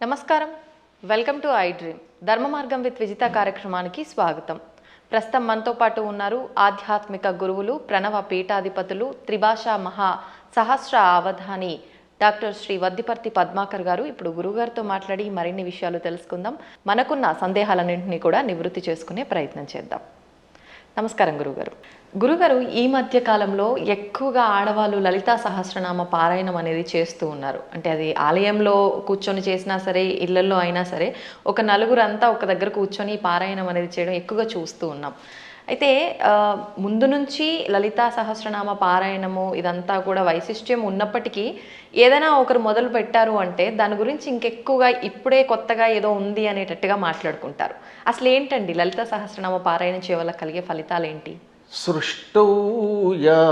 నమస్కారం. Welcome to I dream. ధర్మ మార్గం విత్ విజిత కార్యక్రమానికి స్వాగతం. ప్రస్తుతం మనతో పాటు ఉన్నారు ఆధ్యాత్మిక గురువులు, ప్రణవ పీఠాధిపతులు, త్రిభాషా మహా సహస్ర అవధాని డాక్టర్ శ్రీ వద్దిపర్తి పద్మాకర్ గారు. ఇప్పుడు గురుగారితో మాట్లాడి మరిన్ని విషయాలు తెలుసుకుందాం. మనకున్న సందేహాలన్నింటినీ కూడా నివృత్తి చేసుకునే ప్రయత్నం చేద్దాం. నమస్కారం గురుగారు. గురుగారు, ఈ మధ్య కాలంలో ఎక్కువగా ఆడవాళ్ళు లలితా సహస్రనామ పారాయణం అనేది చేస్తూ ఉన్నారు. అంటే అది ఆలయంలో కూర్చొని చేసినా సరే, ఇళ్లలో అయినా సరే, ఒక నలుగురు అంతా ఒక దగ్గర కూర్చొని పారాయణం అనేది చేయడం ఎక్కువగా చూస్తూ ఉన్నాం. అయితే ముందు నుంచి లలితా సహస్రనామ పారాయణము ఇదంతా కూడా వైశిష్ట్యం ఉన్నప్పటికీ ఏదైనా ఒకరు మొదలు పెట్టారు అంటే దాని గురించి ఇంకెక్కువగా ఇప్పుడే కొత్తగా ఏదో ఉంది అనేటట్టుగా మాట్లాడుకుంటారు. అసలు ఏంటండి లలితా సహస్రనామ పారాయణం చేయవల్ల కలిగే ఫలితాలు ఏంటి? సృష్టౌ యా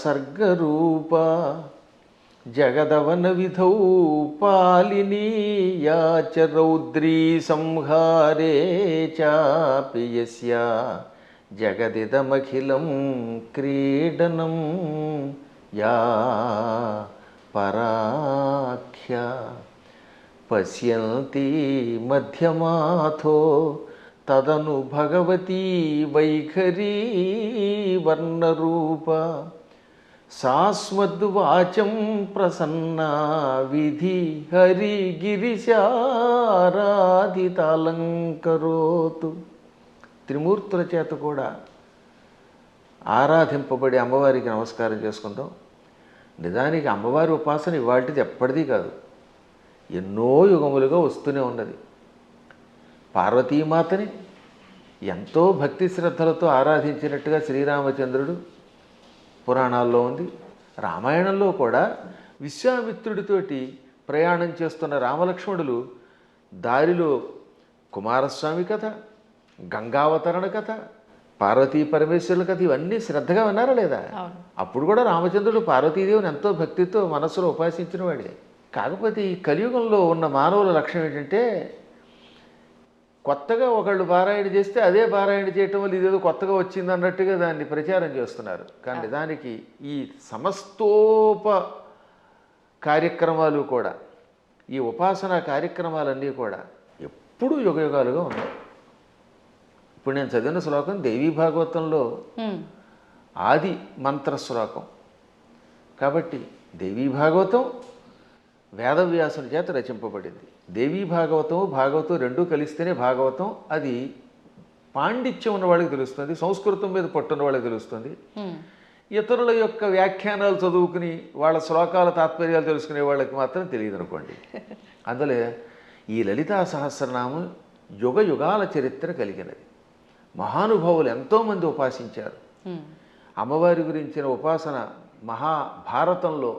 సర్గరూప జగదవన విధౌ పాలినీ యా చ రౌద్రీ సంహారే చాపి యస్యా జగదిదమఖిలం క్రీడనం యా పరాఖ్య పశ్యంతి మధ్యమాథో తదను భగవతీ వైఖరీ వర్ణరూప సాస్మద్వాచం ప్రసన్నా విధి హరిగిరిశారాధితాలంకరోతు. త్రిమూర్తుల చేత కూడా ఆరాధింపబడి అమ్మవారికి నమస్కారం చేసుకుందాం. నిజానికి అమ్మవారి ఉపాసన ఇవాటిది ఎప్పటిదీ కాదు, ఎన్నో యుగములుగా వస్తూనే ఉన్నది. పార్వతీమాతని ఎంతో భక్తి శ్రద్ధలతో ఆరాధించినట్టుగా శ్రీరామచంద్రుడు పురాణాల్లో ఉంది. రామాయణంలో కూడా విశ్వామిత్రుడితోటి ప్రయాణం చేస్తున్న రామలక్ష్మణులు దారిలో కుమారస్వామి కథ, గంగావతరణ కథ, పార్వతీ పరమేశ్వరుల కథ ఇవన్నీ శ్రద్ధగా విన్నారా లేదా? అప్పుడు కూడా రామచంద్రుడు పార్వతీదేవిని ఎంతో భక్తితో మనసులో ఉపాసించిన వాడే. కాకపోతే ఈ కలియుగంలో ఉన్న మానవుల లక్ష్యం ఏంటంటే, కొత్తగా ఒకళ్ళు పారాయణ చేస్తే అదే పారాయణ చేయటం వల్ల ఇదేదో కొత్తగా వచ్చింది అన్నట్టుగా దాన్ని ప్రచారం చేస్తున్నారు. కానీ దానికి ఈ సమస్తోప కార్యక్రమాలు కూడా, ఈ ఉపాసనా కార్యక్రమాలన్నీ కూడా ఎప్పుడూ యుగయుగాలుగా ఉన్నాయి. ఇప్పుడు నేను చదివిన శ్లోకం దేవీ భాగవతంలో ఆది మంత్ర శ్లోకం కాబట్టి దేవీ భాగవతం వేదవ్యాసుని చేత రచింపబడింది. దేవీ భాగవతం రెండూ కలిస్తేనే భాగవతం. అది పాండిత్యం ఉన్న వాళ్ళకి తెలుస్తుంది, సంస్కృతం మీద పట్టున్న వాళ్ళకి తెలుస్తుంది. ఇతరుల యొక్క వ్యాఖ్యానాలు చదువుకుని వాళ్ళ శ్లోకాల తాత్పర్యాలు తెలుసుకునే వాళ్ళకి మాత్రం తెలియదు అనుకోండి. అందులో ఈ లలితా సహస్రనామం యుగ యుగాల చరిత్ర కలిగినది. మహానుభావులు ఎంతోమంది ఉపాసించారు. అమ్మవారి గురించిన ఉపాసన మహాభారతంలో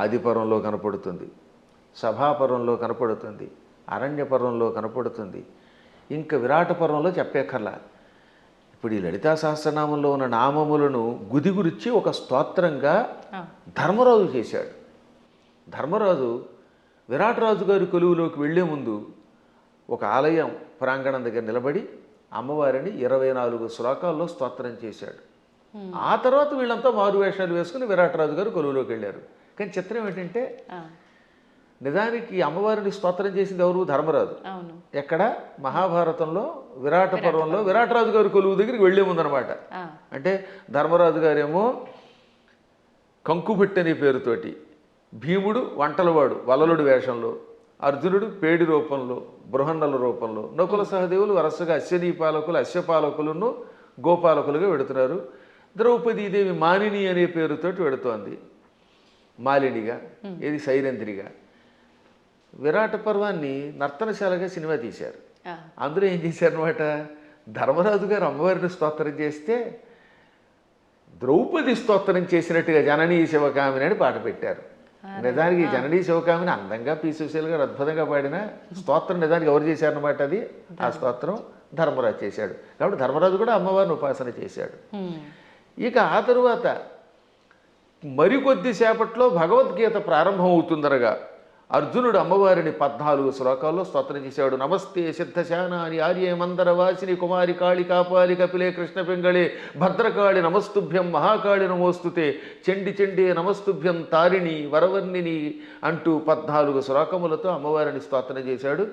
ఆదిపర్వంలో కనపడుతుంది, సభాపర్వంలో కనపడుతుంది, అరణ్యపర్వంలో కనపడుతుంది, ఇంకా విరాట పర్వంలో చెప్పేకర్లా. ఇప్పుడు ఈ లలితా సహస్రనామంలో ఉన్న నామములను గుదిగురిచ్చి ఒక స్తోత్రంగా ధర్మరాజు చేశాడు. ధర్మరాజు విరాటరాజు గారి కొలువులోకి వెళ్లే ముందు ఒక ఆలయం ప్రాంగణం దగ్గర నిలబడి అమ్మవారిని 24 శ్లోకాల్లో స్తోత్రం చేశాడు. ఆ తర్వాత వీళ్ళంతా మారువేషాలు వేసుకుని విరాటరాజు గారు కొలువులోకి వెళ్ళారు. కానీ చిత్రం ఏంటంటే, నిజానికి అమ్మవారిని స్తోత్రం చేసింది ఎవరు? ధర్మరాజు. ఎక్కడ? మహాభారతంలో విరాట పర్వంలో విరాటరాజు గారి కొలువు దగ్గరికి వెళ్లే ముందనమాట. అంటే ధర్మరాజు గారేమో కంకుబెట్టి అనే పేరుతోటి, భీముడు వంటలవాడు వలలుడు వేషంలో, అర్జునుడు పేడి రూపంలో, బృహన్నల రూపంలో, నకుల సహదేవులు వరుసగా అశ్వనీ పాలకులు, అశ్వపాలకులను గోపాలకులుగా వెడుతున్నారు. ద్రౌపదీదేవి మానిని అనే పేరుతోటి వెడుతోంది, మాలినిగా, ఇది సైరంధ్రిగా. విరాట పర్వాన్ని నర్తనశాలగా సినిమా తీశారు. అందులో ఏం చేశారనమాట, ధర్మరాజు గారు అమ్మవారిని స్తోత్రం చేస్తే ద్రౌపది స్తోత్రం చేసినట్టుగా జననీ శివకామిని అని పాట పెట్టారు. నిజానికి జననీ శివకామిని అందంగా పీసుశీల్ గారు అద్భుతంగా పాడిన స్తోత్రం నిజానికి ఎవరు చేశారనమాట? అది ఆ స్తోత్రం ధర్మరాజు చేశాడు. కాబట్టి ధర్మరాజు కూడా అమ్మవారిని ఉపాసన చేశాడు. ఇక ఆ తరువాత మరికొద్దిసేపట్లో భగవద్గీత ప్రారంభం అవుతుందనగా అర్జునుడు అమ్మవారిని 14 శ్లోకాల్లో స్తోత్రం చేశాడు. నమస్తే సిద్ధశానాని ఆర్యే మందర వాసిని కుమారి కాళి కాపాలి కపిలే కృష్ణ పింగళే భద్రకాళి నమస్తుభ్యం మహాకాళి నమోస్తుతే చండి చండే నమస్తుభ్యం తారిణి వరవర్ణిని అంటూ 14 శ్లోకములతో అమ్మవారిని స్తోత్రం చేశాడు.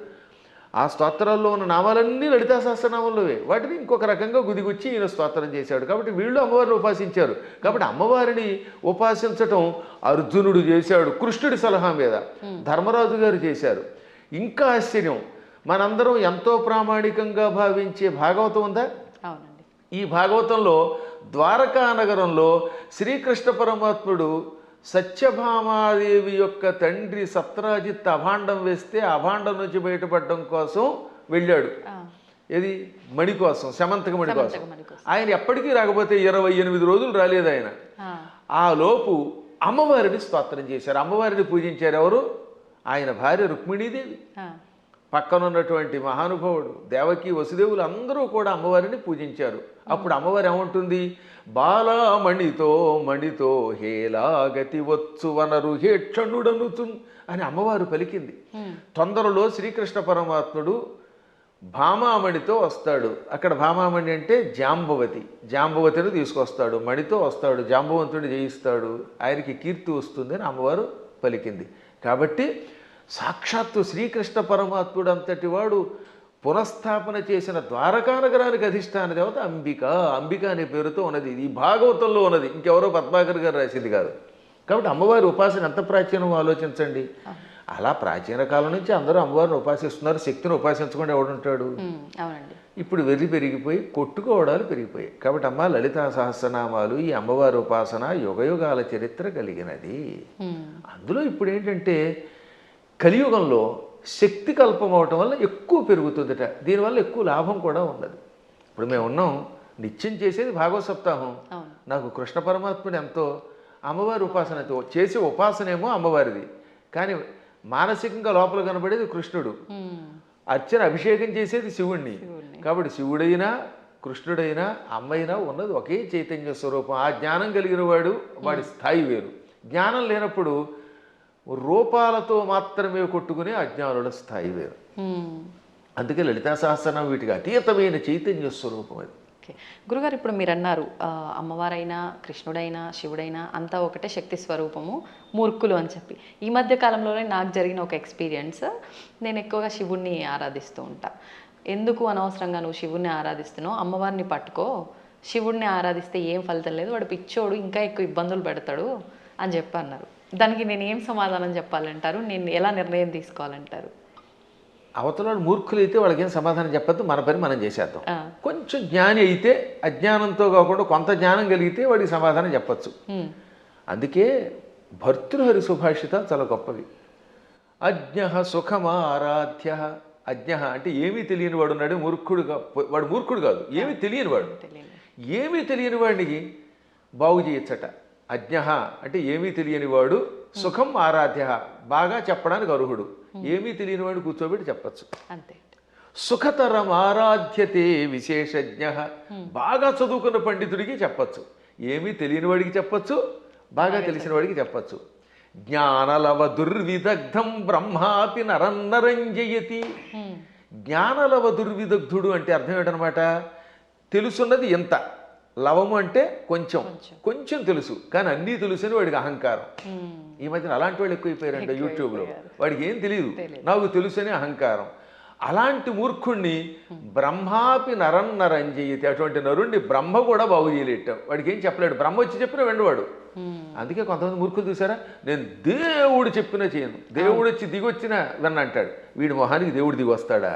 ఆ స్తోత్రాల్లో ఉన్న నామాలన్నీ లలితా సహస్రనామంలోవే. వాటిని ఇంకొక రకంగా గుదిగుచ్చి ఈయన స్తోత్రం చేశాడు. కాబట్టి వీళ్ళు అమ్మవారిని ఉపాసించారు. కాబట్టి అమ్మవారిని ఉపాసించటం అర్జునుడు చేశాడు కృష్ణుడి సలహా మీద, ధర్మరాజు గారు చేశారు. ఇంకా ఆశ్చర్యం, మనందరం ఎంతో ప్రామాణికంగా భావించే భాగవతం ఉందా? అవునండి. ఈ భాగవతంలో ద్వారకా నగరంలో శ్రీకృష్ణ పరమాత్ముడు సత్యభామాదేవి యొక్క తండ్రి సత్రాజిత్ అభాండం వేస్తే అభాండం నుంచి బయటపడడం కోసం వెళ్ళాడు. ఏది? మణి కోసం, శమంతక మణి కోసం. ఆయన ఎప్పటికీ రాకపోతే 28 రోజులు రాలేదు ఆయన. ఆ లోపు అమ్మవారిని స్తోత్రం చేశారు, అమ్మవారిని పూజించారు. ఎవరు? ఆయన భార్య రుక్మిణీదేవి, పక్కనున్నటువంటి మహానుభావుడు దేవకి వసుదేవులు అందరూ కూడా అమ్మవారిని పూజించారు. అప్పుడు అమ్మవారు ఏమంటుంది? బాలామణితో మణితో హేలాగతి వచ్చు వనరు హేక్షణుడనుచు అని అమ్మవారు పలికింది. తొందరలో శ్రీకృష్ణ పరమాత్ముడు భామామణితో వస్తాడు. అక్కడ భామామణి అంటే జాంబవతి, జాంబవతిని తీసుకొస్తాడు, మణితో వస్తాడు, జాంబవంతుడిని జయిస్తాడు, ఆయనకి కీర్తి వస్తుంది అని అమ్మవారు పలికింది. కాబట్టి సాక్షాత్తు శ్రీకృష్ణ పరమాత్ముడు అంతటి వాడు పునఃస్థాపన చేసిన ద్వారకా నగరానికి అధిష్టాన దేవత అంబిక. అంబిక అనే పేరుతో ఉన్నది. ఇది భాగవతంలో ఉన్నది, ఇంకెవరో పద్మాకర్ గారు రాసింది కాదు. కాబట్టి అమ్మవారి ఉపాసన ఎంత ప్రాచీనమో ఆలోచించండి. అలా ప్రాచీన కాలం నుంచి అందరూ అమ్మవారిని ఉపాసిస్తున్నారు. శక్తిని ఉపాసించకుండా ఎవడుంటాడు? ఇప్పుడు వెర్రి పెరిగిపోయి కొట్టుకోవడాలు పెరిగిపోయాయి. కాబట్టి అమ్మ లలితా సహస్రనామాలు, ఈ అమ్మవారి ఉపాసన యుగయుగాల చరిత్ర కలిగినది. అందులో ఇప్పుడు ఏంటంటే కలియుగంలో శక్తి కల్పం అవటం వల్ల ఎక్కువ పెరుగుతుందట. దీనివల్ల ఎక్కువ లాభం కూడా ఉన్నది. ఇప్పుడు మేము ఉన్నాం, నిత్యం చేసేది భాగవత సప్తాహం. నాకు కృష్ణ పరమాత్ముడు ఎంతో, అమ్మవారి ఉపాసనతో చేసే ఉపాసనేమో అమ్మవారిది, కానీ మానసికంగా లోపల కనబడేది కృష్ణుడు. అర్చన అభిషేకం చేసేది శివుణ్ణి. కాబట్టి శివుడైనా కృష్ణుడైనా అమ్మైనా ఉన్నది ఒకే చైతన్య స్వరూపం. ఆ జ్ఞానం కలిగిన వాడు, వాడి స్థాయి వేరు. జ్ఞానం లేనప్పుడు రూపాలతో మాత్రమే కొట్టుకునే అజ్ఞానుల స్థాయి వేరు. అందుకే లలితా సహస్రనామం వీటికి అతీతమైన చైతన్య స్వరూపం అది. గురుగారు, ఇప్పుడు మీరు అన్నారు అమ్మవారైనా కృష్ణుడైనా శివుడైనా అంతా ఒకటే శక్తి స్వరూపము, మూర్ఖులు అని చెప్పి. ఈ మధ్య కాలంలోనే నాకు జరిగిన ఒక ఎక్స్పీరియన్స్, నేను ఎక్కువగా శివుణ్ణి ఆరాధిస్తూ ఉంటా. ఎందుకు అనవసరంగా నువ్వు శివుణ్ణి ఆరాధిస్తున్నావు, అమ్మవారిని పట్టుకో, శివుణ్ణి ఆరాధిస్తే ఏం ఫలితం లేదు, వాడు పిచ్చోడు ఇంకా ఎక్కువ ఇబ్బందులు పెడతాడు అని చెప్పి అన్నారు. దానికి నేను ఏం సమాధానం చెప్పాలంటారు? నేను ఎలా నిర్ణయం తీసుకోవాలంటారు? అవతల మూర్ఖులు అయితే వాళ్ళకి ఏం సమాధానం చెప్పద్దు, మన పని మనం చేసేద్దాం. కొంచెం జ్ఞాని అయితే అజ్ఞానంతో కాకుండా కొంత జ్ఞానం కలిగితే వాడికి సమాధానం చెప్పచ్చు. అందుకే భర్తృహరి సుభాషితాలు చాలా గొప్పవి. అజ్ఞ సుఖమారాధ్య. అజ్ఞ అంటే ఏమీ తెలియని వాడు ఉన్నాడు, మూర్ఖుడుగా. వాడు మూర్ఖుడు కాదు, ఏమీ తెలియని వాడు. ఏమీ తెలియని వాడిని బాగు చేయొచ్చట. అజ్ఞ అంటే ఏమీ తెలియని వాడు, సుఖం ఆరాధ్య బాగా చెప్పడానికి అర్హుడు. ఏమీ తెలియని వాడు కూర్చోబెట్టి చెప్పచ్చు. అంతే. సుఖతరం ఆరాధ్యతే విశేషజ్ఞ. బాగా చదువుకున్న పండితుడికి చెప్పచ్చు, ఏమీ తెలియని వాడికి చెప్పచ్చు, బాగా తెలిసిన వాడికి చెప్పచ్చు. జ్ఞానలవ దుర్విదగ్ధం బ్రహ్మాపి నరన్నరంజయతి. జ్ఞానలవ దుర్విదగ్ధుడు అంటే అర్థం ఏంటనమాట? తెలుసున్నది ఎంత, లవము అంటే కొంచెం, కొంచెం తెలుసు కానీ అన్నీ తెలుసు అని వాడికి అహంకారం. ఈ మధ్యన అలాంటి వాళ్ళు ఎక్కువైపోయారంట యూట్యూబ్లో. వాడికి ఏం తెలియదు, నాకు తెలుసు అని అహంకారం. అలాంటి మూర్ఖుణ్ణి బ్రహ్మాపి నరన్నరంజయతి. అటువంటి నరుణ్ణి బ్రహ్మ కూడా బాగు చేయలేట. వాడికి ఏం చెప్పలేడు, బ్రహ్మ వచ్చి చెప్పినా వెండవాడు. అందుకే కొంతమంది మూర్ఖులు చూసారా, నేను దేవుడు చెప్పినా చేయను, దేవుడు వచ్చి దిగొచ్చినా విన్నంటాడు. వీడి మొహానికి దేవుడు దిగి వస్తాడా?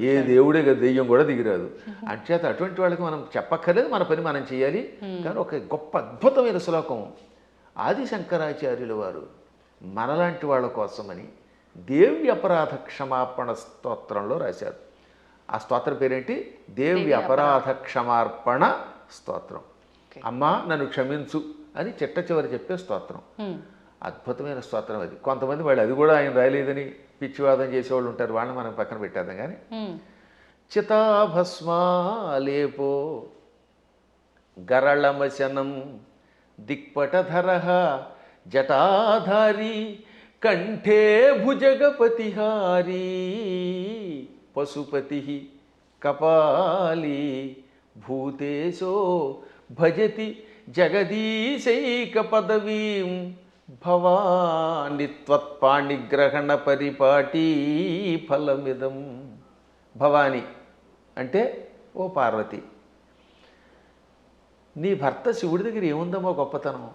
ఏ దేవుడే కదా, దెయ్యం కూడా దిగిరాదు. అంచేత అటువంటి వాళ్ళకి మనం చెప్పక్కర్లేదు, మన పని మనం చేయాలి. కానీ ఒక గొప్ప అద్భుతమైన శ్లోకం ఆది శంకరాచార్యుల వారు మనలాంటి వాళ్ళ కోసమని దేవి అపరాధ క్షమాపణ స్తోత్రంలో రాశారు. ఆ స్తోత్రం పేరేంటి? దేవి అపరాధ క్షమార్పణ స్తోత్రం. అమ్మా నన్ను క్షమించు అని చిట్ట చివరి చెప్పే స్తోత్రం. అద్భుతమైన స్తోత్రం అది. కొంతమంది వాళ్ళు అది కూడా ఆయన రాయలేదని పిచ్చివాదం చేసేవాళ్ళు ఉంటారు, వాళ్ళని మనం పక్కన పెట్టేద్దాం. కానీ చితాభస్మాలేపో గరళమశనం దిక్పటధర జటాధారి కంఠే భుజగపతిహారీ పశుపతి కపాలీ భూతేశో భజతి జగదీశైక పదవీం భవాని త్వత్పాణిగ్రహణ పరిపాటీ ఫలమిదం. భవాని అంటే ఓ పార్వతి, నీ భర్త శివుడి దగ్గర ఏముందమ్మో గొప్పతనం,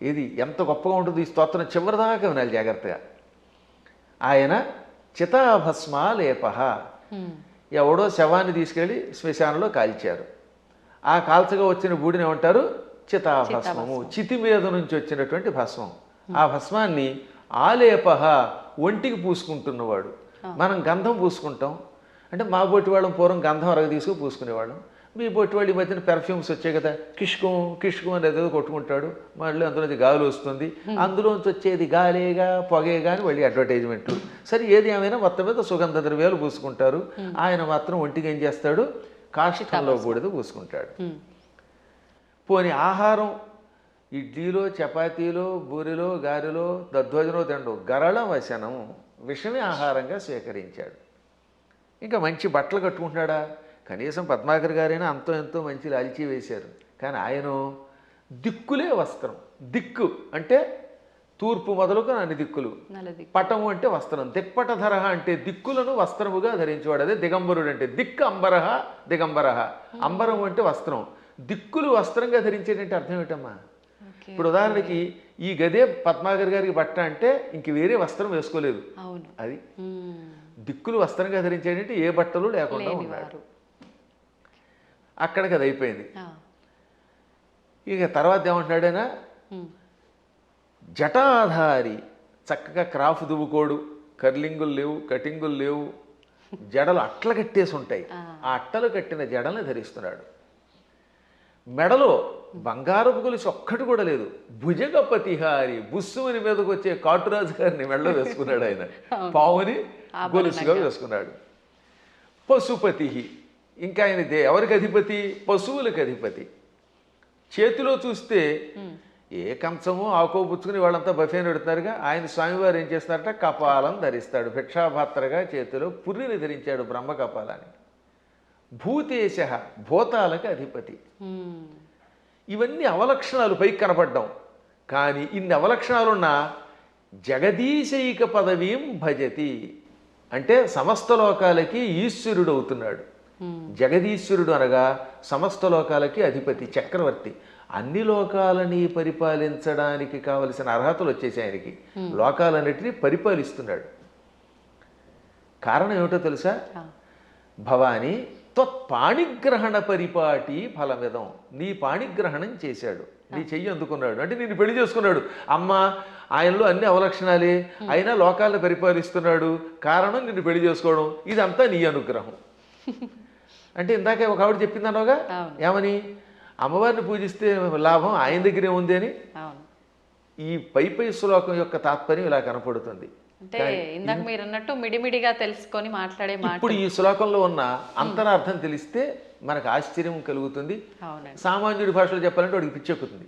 ఇది ఎంత గొప్పగా ఉంటుంది. ఈ స్తోత్రం చివరిదాకా వినాలి జాగ్రత్తగా. ఆయన చితాభస్మాలేప, ఎవడో శవాన్ని తీసుకెళ్ళి శ్మశానంలో కాల్చారు. ఆ కాల్చగా వచ్చిన బూడిని ఏమంటారు? చితాభస్మము. చితి మీద నుంచి వచ్చినటువంటి భస్మం. ఆ భస్మాన్ని ఆలేప, ఒంటికి పూసుకుంటున్నవాడు. మనం గంధం పూసుకుంటాం అంటే మా బొట్టి వాళ్ళం పూర్వం గంధం అరగ తీసుకు పూసుకునేవాళ్ళం. మీ బొట్టి వాళ్ళు ఈ మధ్యన పెర్ఫ్యూమ్స్ వచ్చాయి కదా, కిష్కం కిష్కం అనేది ఏదో కొట్టుకుంటాడు, మళ్ళీ అందులోంచి గాలి వస్తుంది, అందులోంచి వచ్చేది గాలేగా పొగేగా అని మళ్ళీ అడ్వర్టైజ్మెంట్లు. సరే ఏది ఏమైనా మొత్తం మీద సుగంధ ద్రవ్యాలు పూసుకుంటారు. ఆయన మాత్రం ఒంటికి ఏం చేస్తాడు? కాష్టంలో బూడిద పూసుకుంటాడు. పోని ఆహారం ఇడ్లీలో చపాతీలో బూరిలో గారెలో దధ్వజనో తిండు, గరళ వశనం, విషమే ఆహారంగా స్వీకరించాడు. ఇంకా మంచి బట్టలు కట్టుకుంటున్నాడా? కనీసం పద్మాకర్ గారైనా అంతో ఎంతో మంచి లాల్చీ వేశారు. కానీ ఆయన దిక్కులే వస్త్రం. దిక్కు అంటే తూర్పు మొదలుకొని అన్ని దిక్కులు. పటము అంటే వస్త్రం. దిక్పటధర అంటే దిక్కులను వస్త్రముగా ధరించేవాడు. అదే దిగంబరుడు అంటే. దిక్కు అంబరహ దిగంబరహ. అంబరం అంటే వస్త్రం. దిక్కులు వస్త్రంగా ధరించేటంటే అర్థం ఏమిటమ్మా? ఇప్పుడు ఉదాహరణకి ఈ గదే పద్మాకర్ గారికి బట్ట అంటే ఇంక వేరే వస్త్రం వేసుకోలేదు. అది దిక్కులు వస్త్రంగా ధరించేటంటే ఏ బట్టలు లేకుండా ఉన్నాడు. అక్కడికి అది అయిపోయింది. ఇక తర్వాత ఏమంటున్నాడైనా, జటాధారి, చక్కగా క్రాఫ్ దువ్వుకోడు, కర్లింగులు లేవు, కటింగులు లేవు, జడలు అట్టలు కట్టేసి ఉంటాయి. ఆ అట్టలు కట్టిన జడల్ని ధరిస్తున్నాడు. మెడలో బంగారపు గొలుసు ఒక్కటి కూడా లేదు. భుజగపతిహారి, బుస్సుమని మీదకు వచ్చే కాటురాజు గారిని మెడలో వేసుకున్నాడు ఆయన. పావుని గొలుసుగా వేసుకున్నాడు. పశుపతి, ఇంకా ఆయన ఎవరికి అధిపతి? పశువులకు అధిపతి. చేతిలో చూస్తే ఏ కంచమో ఆకో పుచ్చుకుని వాళ్ళంతా బఫేని పెడుతున్నారుగా, ఆయన స్వామివారు ఏం చేస్తున్నారట? కపాలం ధరిస్తాడు. భిక్షాపాత్రగా చేతిలో పుర్రిని ధరించాడు, బ్రహ్మ కపాలాన్ని. భూతేశ, భూతాలకు అధిపతి. ఇవన్నీ అవలక్షణాలు పైకి కనపడ్డాం. కానీ ఇన్ని అవలక్షణాలున్నా జగదీశైక పదవీం భజతి అంటే సమస్త లోకాలకి ఈశ్వరుడు అవుతున్నాడు. జగదీశ్వరుడు అనగా సమస్త లోకాలకి అధిపతి, చక్రవర్తి. అన్ని లోకాలని పరిపాలించడానికి కావలసిన అర్హతలు వచ్చేసాయి ఆయనకి. లోకాలన్నిటినీ పరిపాలిస్తున్నాడు. కారణం ఏమిటో తెలుసా? భవాని త్వత్పాణిగ్రహణ పరిపాటి ఫలమిదం. నీ పాణిగ్రహణం చేశాడు, నీ చెయ్యి అందుకున్నాడు అంటే నిన్ను పెళ్లి చేసుకున్నాడు. అమ్మ ఆయనలో అన్ని అవలక్షణాలే, అయినా లోకాలను పరిపాలిస్తున్నాడు. కారణం నిన్ను పెళ్లి చేసుకోవడం. ఇదంతా నీ అనుగ్రహం. అంటే ఇందాక ఒక ఆవిడ చెప్పిందనోగా, ఏమని? అమ్మవారిని పూజిస్తే లాభం ఆయన దగ్గరే ఉంది అని. ఈ పై శ్లోకం యొక్క తాత్పర్యం ఇలా కనపడుతుంది. అంటే ఇందాక మీరు అన్నట్టు మిడిమిడిగా తెలుసుకొని మాట్లాడే మాట. ఇప్పుడు ఈ శ్లోకంలో ఉన్న అంతరార్థం తెలిస్తే మనకు ఆశ్చర్యం కలుగుతుంది. సామాన్యుడి భాషలో చెప్పాలంటే వాడికి పిచ్చెక్కుతుంది.